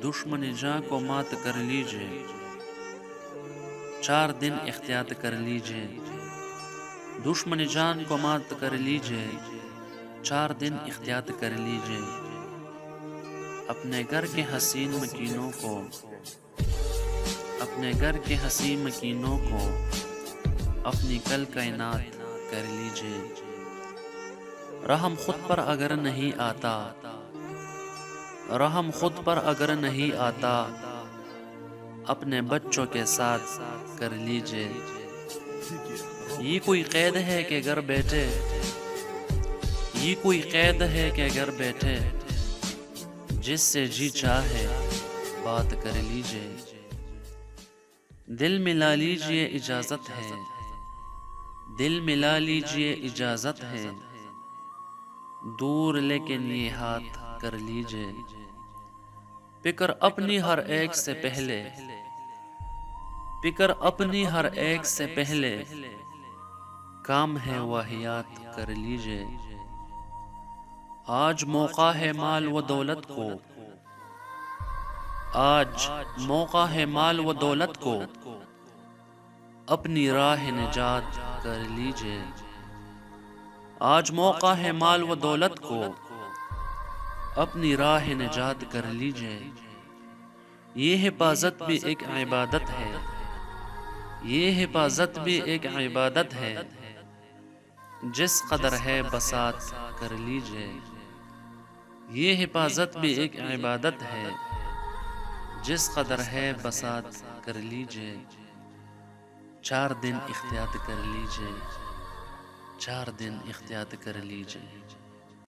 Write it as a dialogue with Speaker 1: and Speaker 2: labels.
Speaker 1: دشمن جاں کو مات کر لیجئے، 4 دن احتیاط کر لیجئے۔ دشمن جان کو مات کر لیجئے، 4 دن احتیاط کر لیجئے۔ اپنے گھر کے حسین مکینوں کو، اپنے گھر کے حسین مکینوں کو اپنی کل کائنات کر لیجئے۔ رحم خود پر اگر نہیں آتا، رحم خود پر اگر نہیں آتا، اپنے بچوں کے ساتھ کر لیجئے۔ یہ کوئی قید ہے کہ گھر بیٹھے، یہ کوئی قید ہے کہ گھر بیٹھے، جس سے جی چاہے بات کر لیجئے۔ دل ملا لیجئے اجازت ہے، دل ملا لیجئے اجازت ہے، دور لیکن یہ ہاتھ کر لیجئے۔ فکر اپنی ہر ایک سے پہلے، فکر اپنی ہر ایک سے پہلے، کام ہے واہیات کر لیجئے۔ آج موقع ہے مال و دولت کو، آج موقع ہے مال و دولت کو اپنی راہ نجات کر لیجئے۔ آج موقع ہے مال و دولت کو اپنی راہ نجات کر لیجئے۔ یہ حفاظت بھی ایک عبادت ہے، یہ حفاظت بھی ایک عبادت ہے، جس قدر ہے بساط کر لیجئے۔ یہ حفاظت بھی ایک عبادت ہے، جس قدر ہے بساط کر لیجئے۔ 4 دن احتیاط کر لیجئے، 4 دن احتیاط کر لیجئے۔